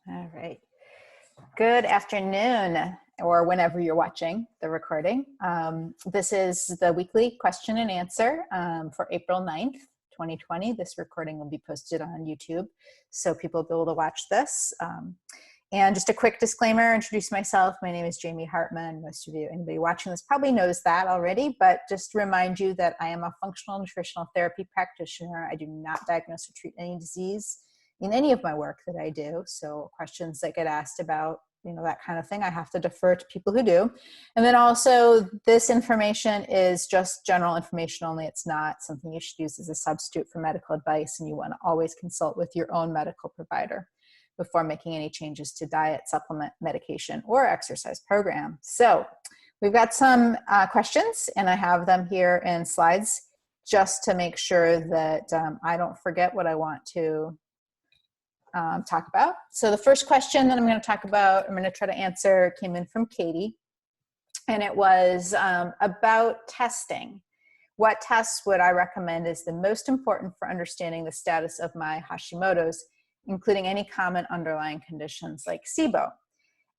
All right. Good afternoon, or whenever you're watching the recording. This is the weekly question and answer for April 9th, 2020. This recording will be posted on YouTube, so people will be able to watch this. And just a quick disclaimer, introduce myself. My name is Jamie Hartman. Most of you, anybody watching this probably knows that already, but just to remind you that I am a functional nutritional therapy practitioner. I do not diagnose or treat any disease in any of my work that I do. So questions that get asked about, that kind of thing, I have to defer to people who do. And then also, this information is just general information only. It's not something you should use as a substitute for medical advice, and you want to always consult with your own medical provider before making any changes to diet, supplement, medication, or exercise program. So we've got some questions, and I have them here in slides just to make sure that I don't forget what I want to talk about. So the first question that I'm going to try to answer came in from Katie, and it was about testing. What tests would I recommend is the most important for understanding the status of my Hashimoto's, including any common underlying conditions like SIBO?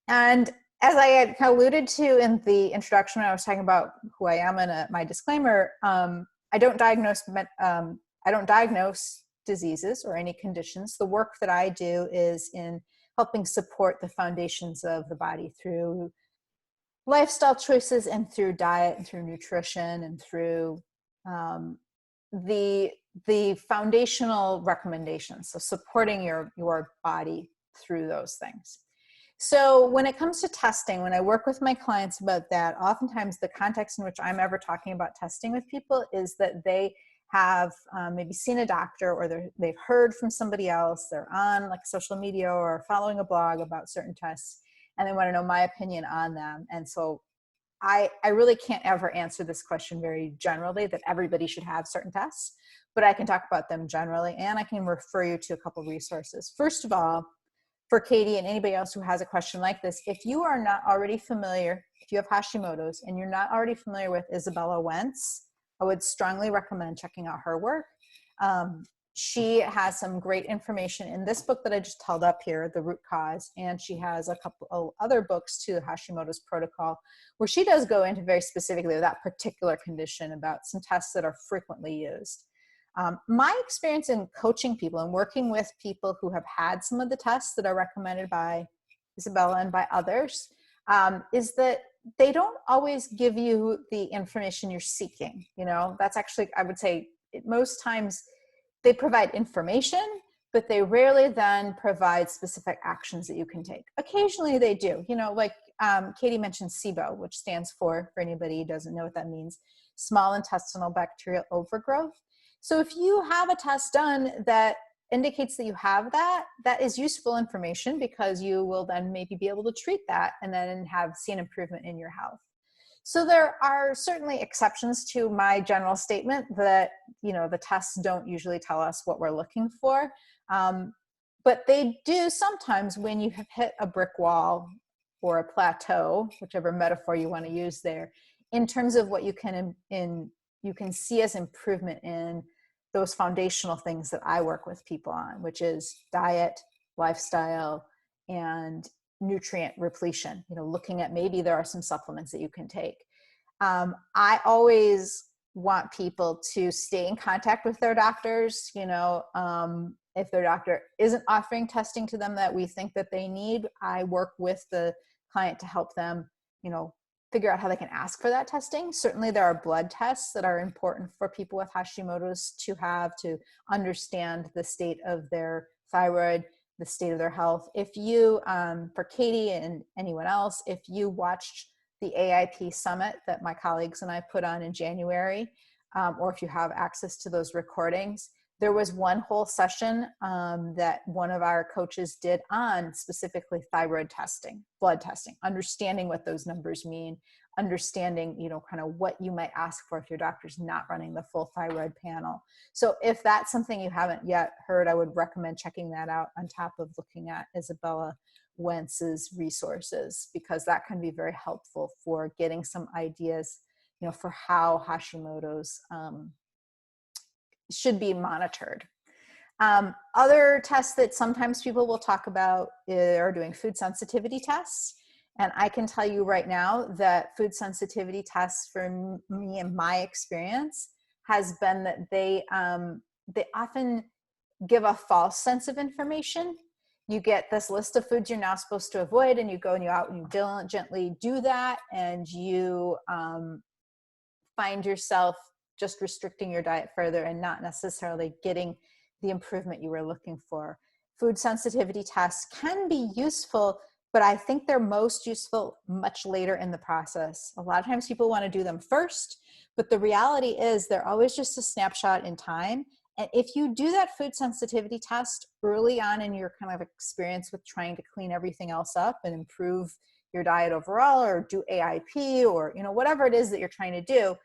And as I had alluded to in the introduction when I was talking about who I am and my disclaimer, I don't diagnose diseases or any conditions. The work that I do is in helping support the foundations of the body through lifestyle choices and through diet and through nutrition and through the foundational recommendations. So supporting your body through those things. So when it comes to testing, when I work with my clients about that, oftentimes the context in which I'm ever talking about testing with people is that they have maybe seen a doctor, or they've heard from somebody else, they're on like social media or following a blog about certain tests, and they want to know my opinion on them. And so I really can't ever answer this question very generally that everybody should have certain tests, but I can talk about them generally, and I can refer you to a couple resources. First of all, for Katie and anybody else who has a question like this, if you are not already familiar, if you have Hashimoto's and you're not already familiar with Isabella Wentz, I would strongly recommend checking out her work. She has some great information in this book that I just held up here, The Root Cause, and she has a couple of other books too, Hashimoto's Protocol, where she does go into very specifically that particular condition about some tests that are frequently used. My experience in coaching people and working with people who have had some of the tests that are recommended by Isabella and by others is that they don't always give you the information you're seeking. That's actually, I would say, most times they provide information, but they rarely then provide specific actions that you can take. Occasionally they do, like Katie mentioned SIBO, which stands for anybody who doesn't know what that means, small intestinal bacterial overgrowth. So if you have a test done that indicates that you have that is useful information, because you will then maybe be able to treat that and then see an improvement in your health. So there are certainly exceptions to my general statement that, the tests don't usually tell us what we're looking for. But they do sometimes when you have hit a brick wall or a plateau, whichever metaphor you want to use there, in terms of what you can see as improvement in those foundational things that I work with people on, which is diet, lifestyle, and nutrient repletion. Looking at maybe there are some supplements that you can take. I always want people to stay in contact with their doctors. If their doctor isn't offering testing to them that we think that they need, I work with the client to help them, figure out how they can ask for that testing. Certainly there are blood tests that are important for people with Hashimoto's to have, to understand the state of their thyroid, the state of their health. If you, for Katie and anyone else, if you watched the AIP summit that my colleagues and I put on in January, or if you have access to those recordings, there was one whole session that one of our coaches did on specifically thyroid testing, blood testing, understanding what those numbers mean, understanding, kind of what you might ask for if your doctor's not running the full thyroid panel. So if that's something you haven't yet heard, I would recommend checking that out on top of looking at Isabella Wentz's resources, because that can be very helpful for getting some ideas, for how Hashimoto's should be monitored. Other tests that sometimes people will talk about are doing food sensitivity tests. And I can tell you right now that food sensitivity tests for me and my experience has been that they often give a false sense of information. You get this list of foods you're now supposed to avoid, and you go and you out and you diligently do that, and you find yourself just restricting your diet further and not necessarily getting the improvement you were looking for. Food sensitivity tests can be useful, but I think they're most useful much later in the process. A lot of times people want to do them first, but the reality is they're always just a snapshot in time. And if you do that food sensitivity test early on in your kind of experience with trying to clean everything else up and improve your diet overall, or do AIP, or whatever it is that you're trying to do,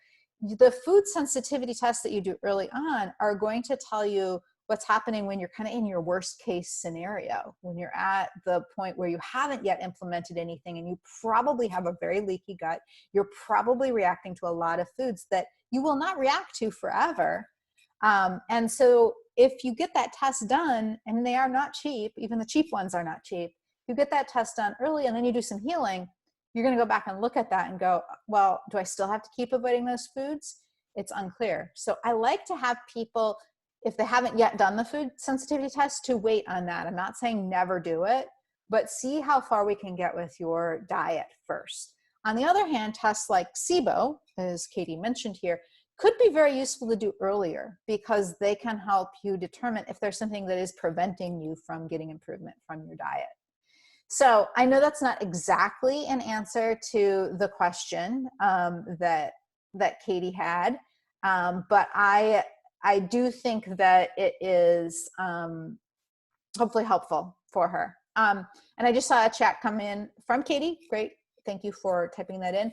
the food sensitivity tests that you do early on are going to tell you what's happening when you're kind of in your worst case scenario, when you're at the point where you haven't yet implemented anything and you probably have a very leaky gut. You're probably reacting to a lot of foods that you will not react to forever. And so if you get that test done, and they are not cheap, even the cheap ones are not cheap, you get that test done early and then you do some healing, you're going to go back and look at that and go, well, do I still have to keep avoiding those foods? It's unclear. So I like to have people, if they haven't yet done the food sensitivity test, to wait on that. I'm not saying never do it, but see how far we can get with your diet first. On the other hand, tests like SIBO, as Katie mentioned here, could be very useful to do earlier, because they can help you determine if there's something that is preventing you from getting improvement from your diet. So I know that's not exactly an answer to the question that Katie had, but I do think that it is hopefully helpful for her. And I just saw a chat come in from Katie. Great. Thank you for typing that in.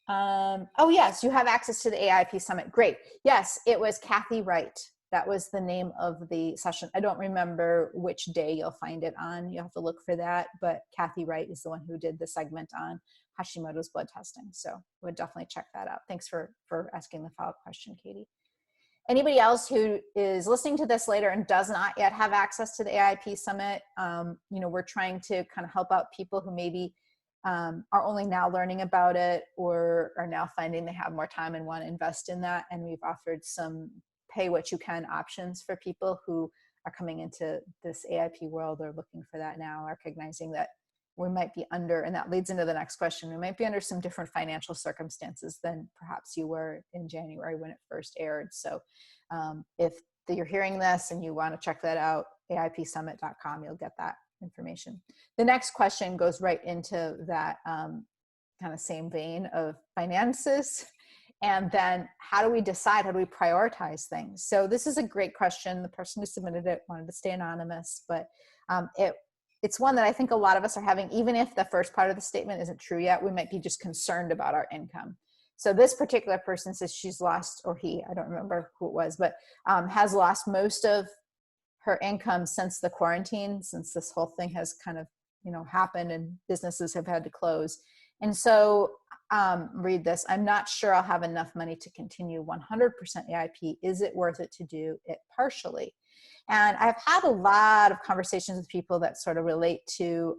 Oh, yes, you have access to the AIP Summit. Great. Yes, it was Kathy Wright. That was the name of the session. I don't remember which day you'll find it on. You'll have to look for that. But Kathy Wright is the one who did the segment on Hashimoto's blood testing. So we'll definitely check that out. Thanks for asking the follow-up question, Katie. Anybody else who is listening to this later and does not yet have access to the AIP Summit, we're trying to kind of help out people who maybe are only now learning about it, or are now finding they have more time and want to invest in that. And we've offered some pay what you can options for people who are coming into this AIP world or looking for that now, recognizing that we might be under, and that leads into the next question, we might be under some different financial circumstances than perhaps you were in January when it first aired. So if you're hearing this and you want to check that out, AIPsummit.com, you'll get that information. The next question goes right into that kind of same vein of finances. And then how do we decide, how do we prioritize things? So this is a great question. The person who submitted it wanted to stay anonymous, but it's one that I think a lot of us are having, even if the first part of the statement isn't true yet. We might be just concerned about our income. So this particular person says she's lost, or he, I don't remember who it was, but has lost most of her income since the quarantine, since this whole thing has kind of, happened and businesses have had to close. And so read this, I'm not sure I'll have enough money to continue 100% AIP. Is it worth it to do it partially? And I've had a lot of conversations with people that sort of relate to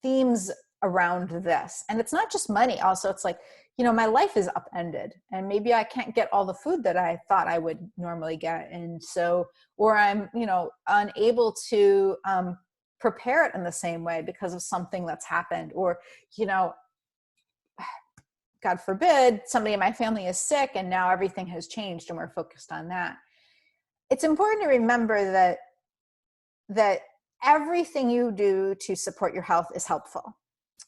themes around this. And it's not just money. Also, it's like, my life is upended, and maybe I can't get all the food that I thought I would normally get. And so, or I'm, unable to prepare it in the same way because of something that's happened, or, God forbid, somebody in my family is sick and now everything has changed and we're focused on that. It's important to remember that everything you do to support your health is helpful.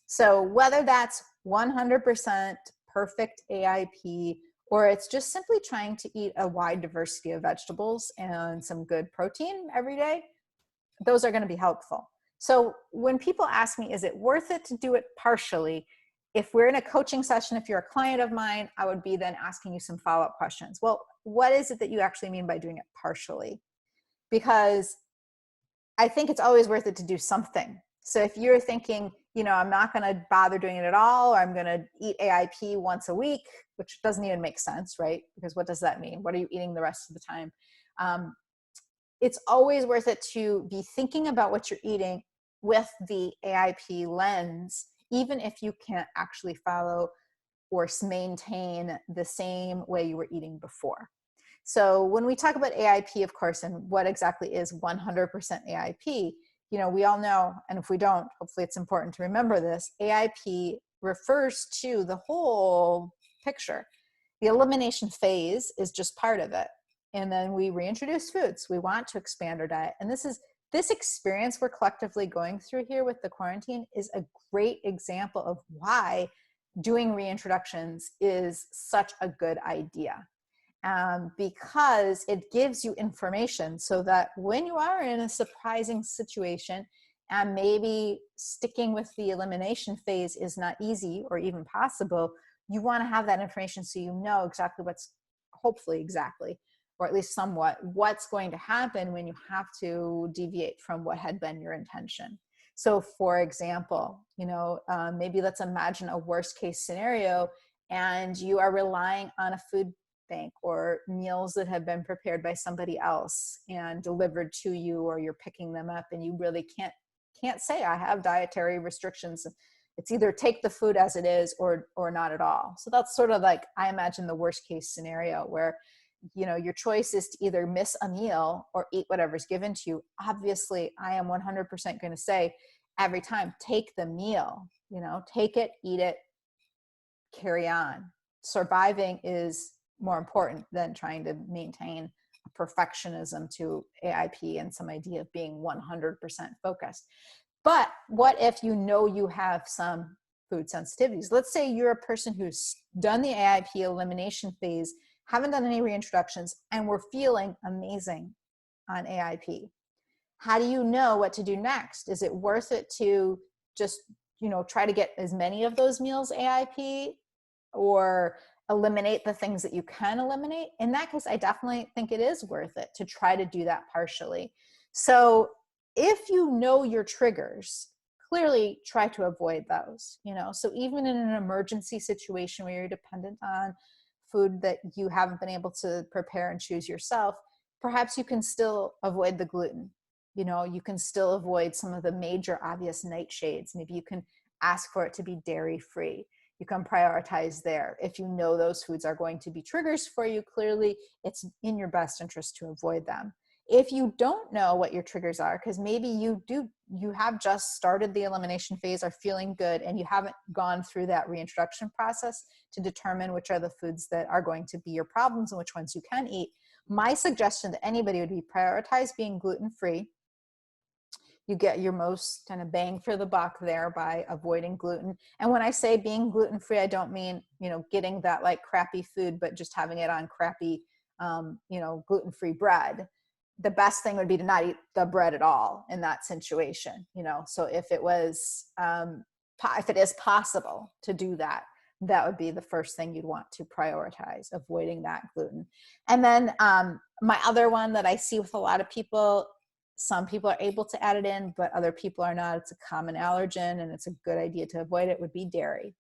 So whether that's 100% perfect AIP, or it's just simply trying to eat a wide diversity of vegetables and some good protein every day, those are going to be helpful. So when people ask me, is it worth it to do it partially? If we're in a coaching session, if you're a client of mine, I would be then asking you some follow-up questions. Well, what is it that you actually mean by doing it partially? Because I think it's always worth it to do something. So if you're thinking, I'm not going to bother doing it at all, or I'm going to eat AIP once a week, which doesn't even make sense, right? Because what does that mean? What are you eating the rest of the time? it's always worth it to be thinking about what you're eating with the AIP lens, even if you can't actually follow or maintain the same way you were eating before. So when we talk about AIP, of course, and what exactly is 100% AIP, you know, we all know, and if we don't, hopefully it's important to remember this, AIP refers to the whole picture. The elimination phase is just part of it. And then we reintroduce foods. We want to expand our diet. And this experience we're collectively going through here with the quarantine is a great example of why doing reintroductions is such a good idea. Because it gives you information so that when you are in a surprising situation and maybe sticking with the elimination phase is not easy or even possible, you want to have that information so you know exactly hopefully exactly, or at least somewhat, what's going to happen when you have to deviate from what had been your intention. So for example, you know, maybe let's imagine a worst case scenario and you are relying on a food bank or meals that have been prepared by somebody else and delivered to you, or you're picking them up and you really can't say I have dietary restrictions. It's either take the food as it is or not at all. So that's sort of like, I imagine, the worst case scenario where, you know, your choice is to either miss a meal or eat whatever's given to you. Obviously, I am 100% going to say every time, take the meal, you know, take it, eat it, carry on. Surviving is more important than trying to maintain a perfectionism to AIP and some idea of being 100% focused. But what if you know you have some food sensitivities? Let's say you're a person who's done the AIP elimination phase, haven't done any reintroductions, and we're feeling amazing on AIP. How do you know what to do next? Is it worth it to just, you know, try to get as many of those meals AIP, or eliminate the things that you can eliminate? In that case, I definitely think it is worth it to try to do that partially. So if you know your triggers, clearly try to avoid those, you know. So even in an emergency situation where you're dependent on food that you haven't been able to prepare and choose yourself, perhaps you can still avoid the gluten. You know, you can still avoid some of the major obvious nightshades. Maybe you can ask for it to be dairy free. You can prioritize there. If you know those foods are going to be triggers for you, clearly it's in your best interest to avoid them. If you don't know what your triggers are, because maybe you have just started the elimination phase, are feeling good, and you haven't gone through that reintroduction process to determine which are the foods that are going to be your problems and which ones you can eat, my suggestion to anybody would be prioritize being gluten-free. You get your most kind of bang for the buck there by avoiding gluten. And when I say being gluten-free, I don't mean, you know, getting that like crappy food, but just having it on crappy, you know, gluten-free bread. The best thing would be to not eat the bread at all in that situation, you know. So if it was, if it is possible to do that, that would be the first thing you'd want to prioritize, avoiding that gluten. And then my other one that I see with a lot of people, some people are able to add it in, but other people are not. It's a common allergen and it's a good idea to avoid it, would be dairy.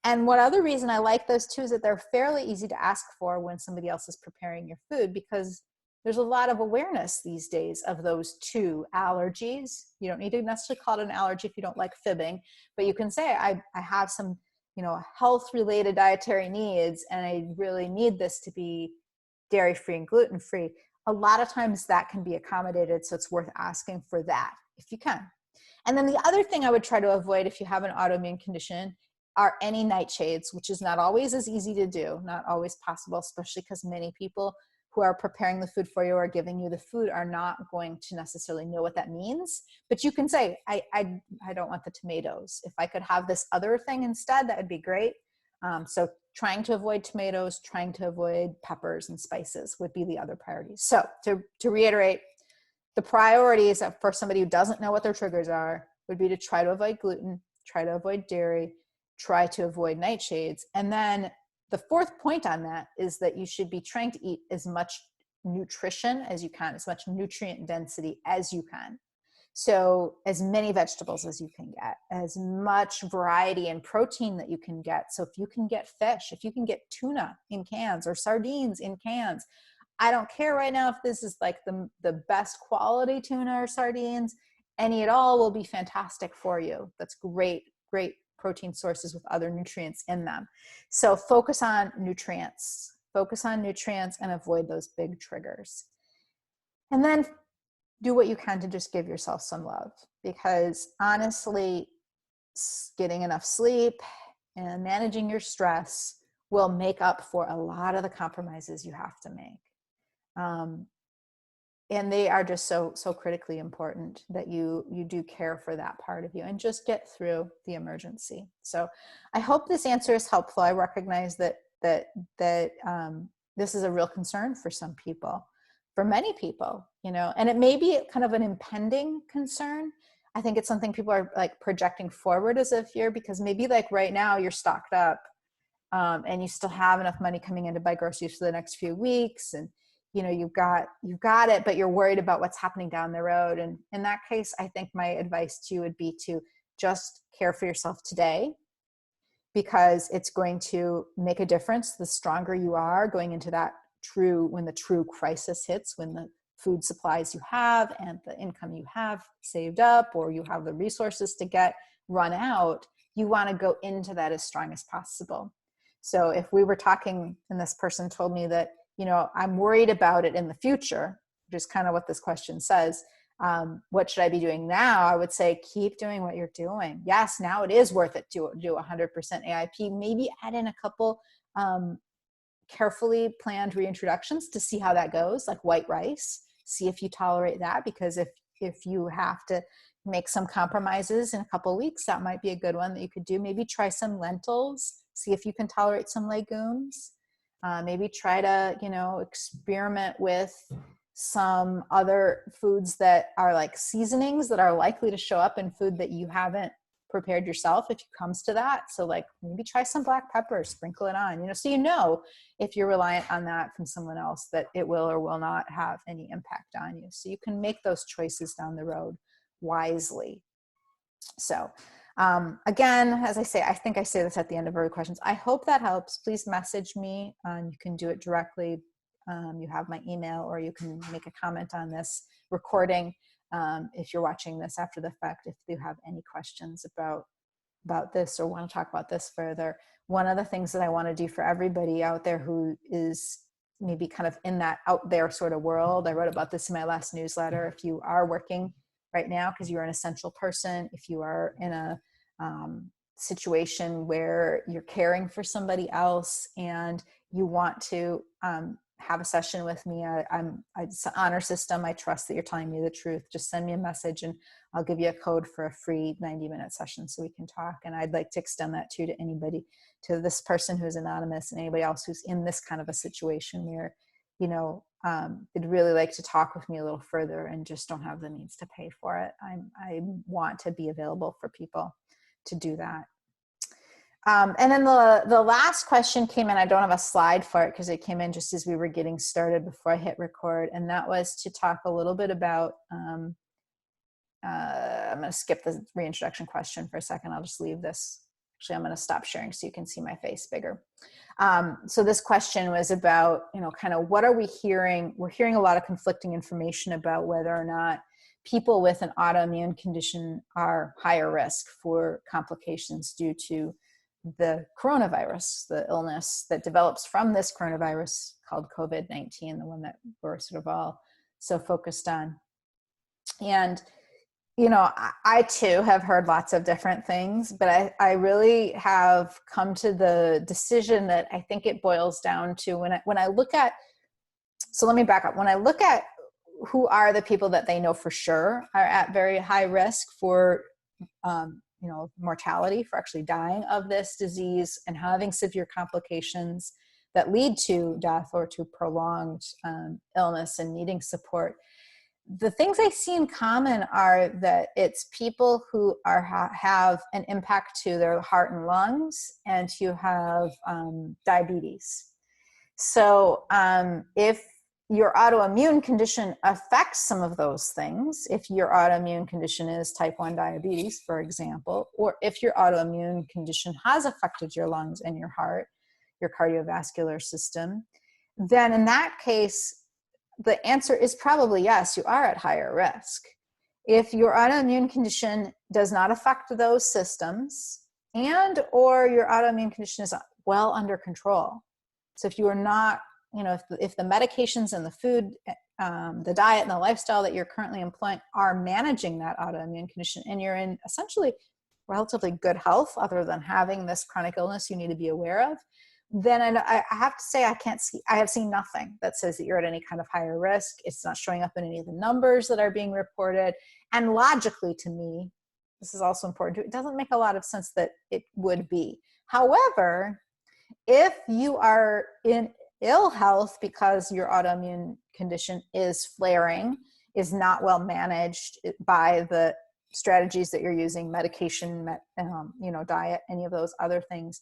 And one other reason I like those two is that they're fairly easy to ask for when somebody else is preparing your food, because there's a lot of awareness these days of those two allergies. You don't need to necessarily call it an allergy if you don't like fibbing, but you can say, I have some, you know, health-related dietary needs, and I really need this to be dairy-free and gluten-free. A lot of times that can be accommodated, so it's worth asking for that if you can. And then the other thing I would try to avoid if you have an autoimmune condition are any nightshades, which is not always as easy to do, not always possible, especially because many people who are preparing the food for you or giving you the food are not going to necessarily know what that means. But you can say, I don't want the tomatoes. If I could have this other thing instead, that would be great. So trying to avoid tomatoes, trying to avoid peppers and spices would be the other priorities. So to reiterate, the priorities for somebody who doesn't know what their triggers are would be to try to avoid gluten, try to avoid dairy, try to avoid nightshades. And then the fourth point on that is that you should be trying to eat as much nutrition as you can, as much nutrient density as you can. So as many vegetables as you can get, as much variety and protein that you can get. So if you can get fish, if you can get tuna in cans or sardines in cans, I don't care right now if this is like the best quality tuna or sardines. Any at all will be fantastic for you. That's great, great protein sources with other nutrients in them. So focus on nutrients. Focus on nutrients and avoid those big triggers. And then do what you can to just give yourself some love, because honestly, getting enough sleep and managing your stress will make up for a lot of the compromises you have to make. And they are just so critically important that you do care for that part of you and just get through the emergency. So I hope this answer is helpful. I recognize that this is a real concern for some people, for many people, you know, and it may be kind of an impending concern. I think it's something people are like projecting forward as a fear, because maybe like right now you're stocked up, and you still have enough money coming in to buy groceries for the next few weeks, and you know, you've got it, but you're worried about what's happening down the road. And in that case, I think my advice to you would be to just care for yourself today, because it's going to make a difference. The stronger you are going into that when the true crisis hits, when the food supplies you have and the income you have saved up, or you have the resources to get run out, you want to go into that as strong as possible. So if we were talking and this person told me that, you know, I'm worried about it in the future, which is kind of what this question says. What should I be doing now? I would say, keep doing what you're doing. Yes, now it is worth it to do 100% AIP. Maybe add in a couple carefully planned reintroductions to see how that goes, like white rice. See if you tolerate that, because if you have to make some compromises in a couple of weeks, that might be a good one that you could do. Maybe try some lentils. See if you can tolerate some legumes. Maybe try to, you know, experiment with some other foods that are like seasonings that are likely to show up in food that you haven't prepared yourself if it comes to that. So like maybe try some black pepper, sprinkle it on, you know, so you know if you're reliant on that from someone else that it will or will not have any impact on you. So you can make those choices down the road wisely. So again, as I say, I think I say this at the end of every questions. I hope that helps. Please message me. You can do it directly. You have my email, or you can make a comment on this recording if you're watching this after the fact, if you have any questions about this or want to talk about this further. One of the things that I want to do for everybody out there who is maybe kind of in that out there sort of world, I wrote about this in my last newsletter. If you are working right now because you're an essential person, if you are in a situation where you're caring for somebody else and you want to have a session with me, it's an honor system. I trust that you're telling me the truth. Just send me a message and I'll give you a code for a free 90-minute session so we can talk. And I'd like to extend that too to anybody, to this person who's anonymous and anybody else who's in this kind of a situation where, you know, they'd really like to talk with me a little further and just don't have the means to pay for it. I want to be available for people to do that. And then the last question came in. I don't have a slide for it because it came in just as we were getting started before I hit record. And that was to talk a little bit about, I'm going to skip the reintroduction question for a second. I'll just leave this. Actually, I'm going to stop sharing so you can see my face bigger. So this question was about, you know, kind of what are we hearing? We're hearing a lot of conflicting information about whether or not people with an autoimmune condition are higher risk for complications due to the coronavirus, the illness that develops from this coronavirus called COVID-19, the one that we're sort of all so focused on. And, you know, I too have heard lots of different things, but I really have come to the decision that I think it boils down to when I look at, so let me back up. When I look at who are the people that they know for sure are at very high risk for, you know, mortality, for actually dying of this disease and having severe complications that lead to death or to prolonged illness and needing support. The things I see in common are that it's people who have an impact to their heart and lungs and who have diabetes. So if your autoimmune condition affects some of those things, if your autoimmune condition is type 1 diabetes, for example, or if your autoimmune condition has affected your lungs and your heart, your cardiovascular system, then in that case, the answer is probably yes, you are at higher risk. If your autoimmune condition does not affect those systems, and or your autoimmune condition is well under control. So if you are not, if the medications and the food, the diet and the lifestyle that you're currently employing are managing that autoimmune condition, and you're in essentially relatively good health other than having this chronic illness you need to be aware of, then I have to say I have seen nothing that says that you're at any kind of higher risk. It's not showing up in any of the numbers that are being reported. And logically, to me, this is also important too, it doesn't make a lot of sense that it would be. However, if you are in ill health because your autoimmune condition is flaring, is not well managed by the strategies that you're using, medication, diet, any of those other things,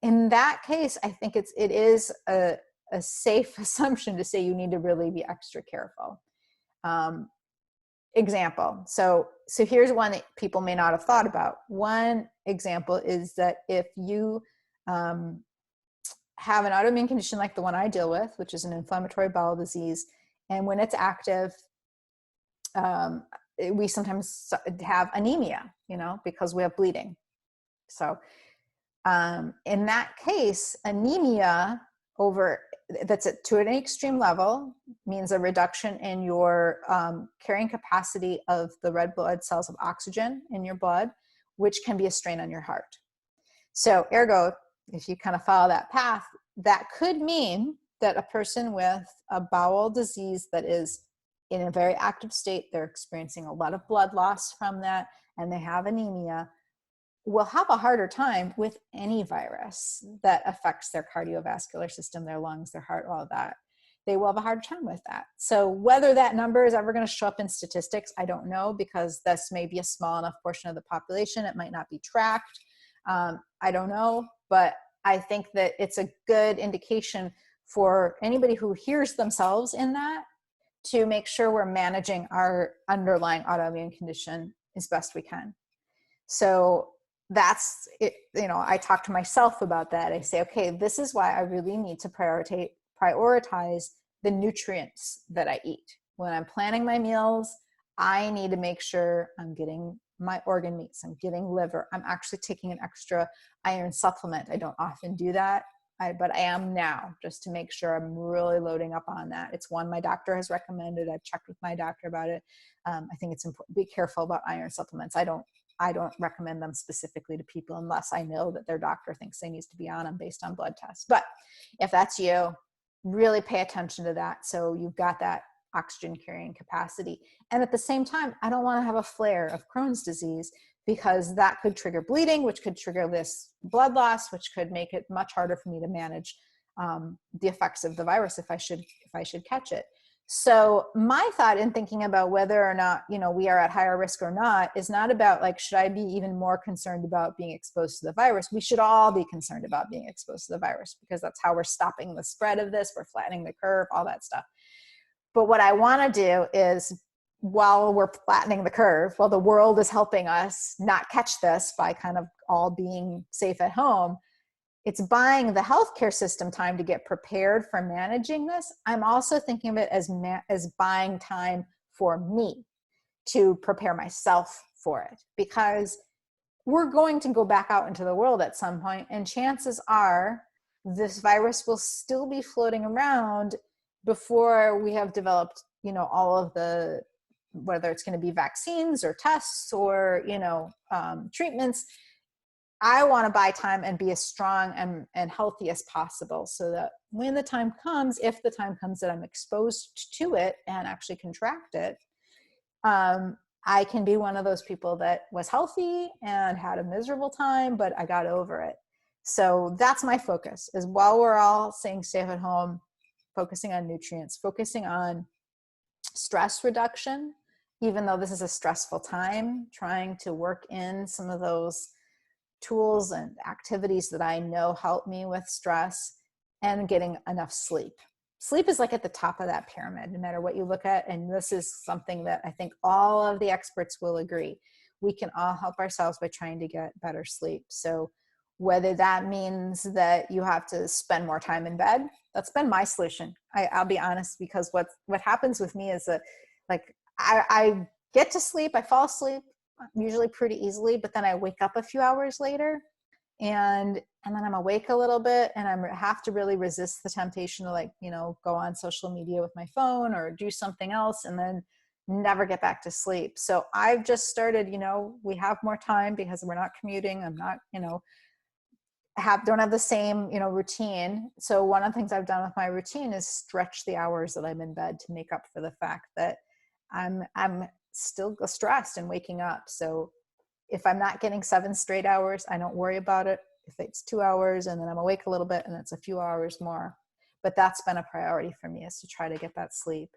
in that case, I think it is a safe assumption to say you need to really be extra careful. Example. So here's one that people may not have thought about. One example is that if you have an autoimmune condition like the one I deal with, which is an inflammatory bowel disease, and when it's active, we sometimes have anemia, because we have bleeding. So in that case, anemia that's to an extreme level means a reduction in your carrying capacity of the red blood cells of oxygen in your blood, which can be a strain on your heart. So ergo, if you kind of follow that path, that could mean that a person with a bowel disease that is in a very active state, they're experiencing a lot of blood loss from that, and they have anemia, will have a harder time with any virus that affects their cardiovascular system, their lungs, their heart, all of that. They will have a hard time with that. So whether that number is ever going to show up in statistics, I don't know, because this may be a small enough portion of the population. It might not be tracked. I don't know, but I think that it's a good indication for anybody who hears themselves in that to make sure we're managing our underlying autoimmune condition as best we can. So that's it. I talk to myself about that. I say, okay, this is why I really need to prioritize the nutrients that I eat. When I'm planning my meals, I need to make sure I'm getting my organ meats, I'm getting liver, I'm actually taking an extra iron supplement. I don't often do that, but I am now, just to make sure I'm really loading up on that. It's one my doctor has recommended. I've checked with my doctor about it. I think it's important. Be careful about iron supplements. I don't recommend them specifically to people unless I know that their doctor thinks they need to be on them based on blood tests. But if that's you, really pay attention to that. So you've got that oxygen carrying capacity. And at the same time, I don't want to have a flare of Crohn's disease, because that could trigger bleeding, which could trigger this blood loss, which could make it much harder for me to manage the effects of the virus if I should catch it. So my thought in thinking about whether or not, we are at higher risk or not is not about should I be even more concerned about being exposed to the virus? We should all be concerned about being exposed to the virus, because that's how we're stopping the spread of this. We're flattening the curve, all that stuff. But what I want to do is, while we're flattening the curve, while the world is helping us not catch this by kind of all being safe at home, it's buying the healthcare system time to get prepared for managing this. I'm also thinking of it as buying time for me to prepare myself for it, because we're going to go back out into the world at some point, and chances are this virus will still be floating around before we have developed, all of the, whether it's going to be vaccines or tests or, treatments. I want to buy time and be as strong and healthy as possible, so that when the time comes, if the time comes that I'm exposed to it and actually contract it, I can be one of those people that was healthy and had a miserable time, but I got over it. So that's my focus, is while we're all staying safe at home, focusing on nutrients, focusing on stress reduction, even though this is a stressful time, trying to work in some of those tools and activities that I know help me with stress, and getting enough sleep. Sleep is at the top of that pyramid, no matter what you look at. And this is something that I think all of the experts will agree. We can all help ourselves by trying to get better sleep. So whether that means that you have to spend more time in bed. That's been my solution. I'll be honest, because what happens with me is that, like, I get to sleep, I fall asleep usually pretty easily, but then I wake up a few hours later, and then I'm awake a little bit, and I have to really resist the temptation to, like, you know, go on social media with my phone or do something else, and then never get back to sleep. So I've just started, you know, we have more time because we're not commuting. I'm not, you know, don't have the same, you know, routine. So one of the things I've done with my routine is stretch the hours that I'm in bed to make up for the fact that I'm still stressed and waking up. So if I'm not getting 7 straight hours, I don't worry about it. If it's 2 hours and then I'm awake a little bit and it's a few hours more, but that's been a priority for me, is to try to get that sleep.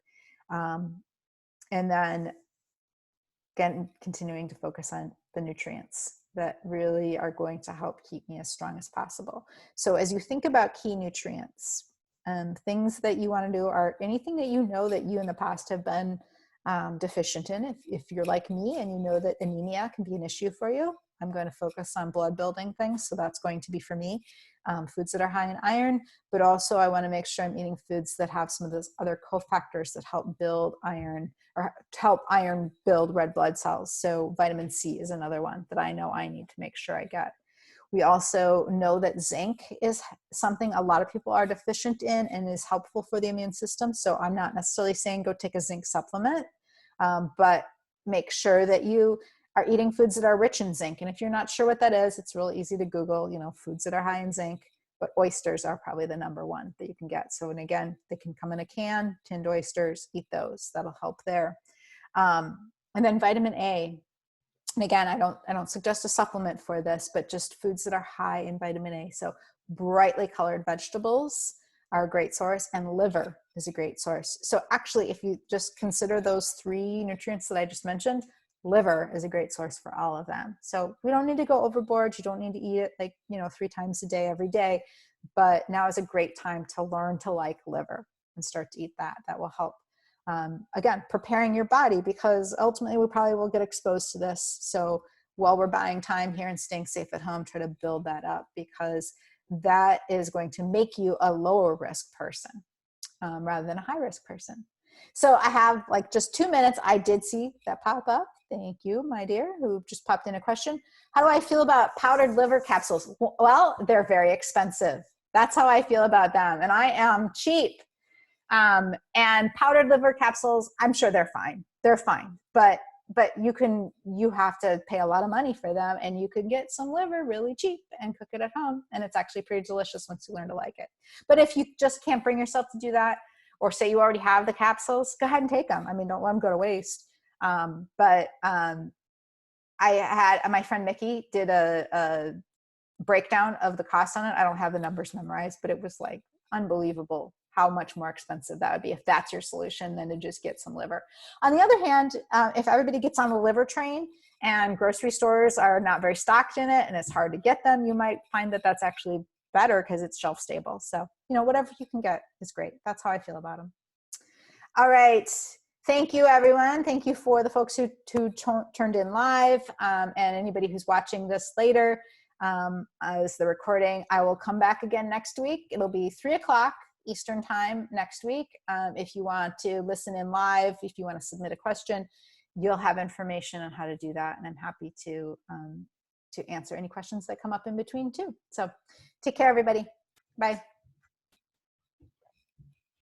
And then again, continuing to focus on the nutrients that really are going to help keep me as strong as possible. So as you think about key nutrients, things that you want to do are anything that you know that you in the past have been deficient in. If you're like me and you know that anemia can be an issue for you, I'm going to focus on blood building things. So that's going to be, for me, foods that are high in iron, but also I want to make sure I'm eating foods that have some of those other cofactors that help build iron, or help iron build red blood cells. So vitamin C is another one that I know I need to make sure I get. We also know that zinc is something a lot of people are deficient in and is helpful for the immune system. So I'm not necessarily saying go take a zinc supplement, but make sure that you are eating foods that are rich in zinc. And if you're not sure what that is, it's really easy to Google, you know, foods that are high in zinc, but oysters are probably the number one that you can get. So, and again, they can come in a can, tinned oysters, eat those, that'll help there. And then vitamin A. And again, I don't suggest a supplement for this, but just foods that are high in vitamin A. So brightly colored vegetables are a great source, and liver is a great source. So actually, if you just consider those 3 nutrients that I just mentioned, liver is a great source for all of them. So we don't need to go overboard. You don't need to eat it, like, you know, 3 times a day, every day, but now is a great time to learn to like liver and start to eat that. That will help. Again, preparing your body, because ultimately we probably will get exposed to this. So while we're buying time here and staying safe at home, try to build that up, because that is going to make you a lower risk person rather than a high risk person. So I have like just 2 minutes. I did see that pop up. Thank you, my dear, who just popped in a question. How do I feel about powdered liver capsules? Well, they're very expensive. That's how I feel about them. And I am cheap. And powdered liver capsules, I'm sure they're fine. They're fine. But you have to pay a lot of money for them, and you can get some liver really cheap and cook it at home. And it's actually pretty delicious once you learn to like it. But if you just can't bring yourself to do that, or say you already have the capsules, go ahead and take them. I mean, don't let them go to waste. I had, my friend Mickey did a breakdown of the cost on it. I don't have the numbers memorized, but it was like unbelievable how much more expensive that would be if that's your solution than to just get some liver. On the other hand, if everybody gets on the liver train and grocery stores are not very stocked in it and it's hard to get them, you might find that that's actually better because it's shelf stable. So, you know, whatever you can get is great. That's how I feel about them. All right. Thank you, everyone. Thank you for the folks who turned in live, and anybody who's watching this later as the recording. I will come back again next week. It'll be 3 o'clock Eastern time next week. If you want to listen in live, if you want to submit a question, you'll have information on how to do that. And I'm happy to answer any questions that come up in between too. So take care, everybody. Bye.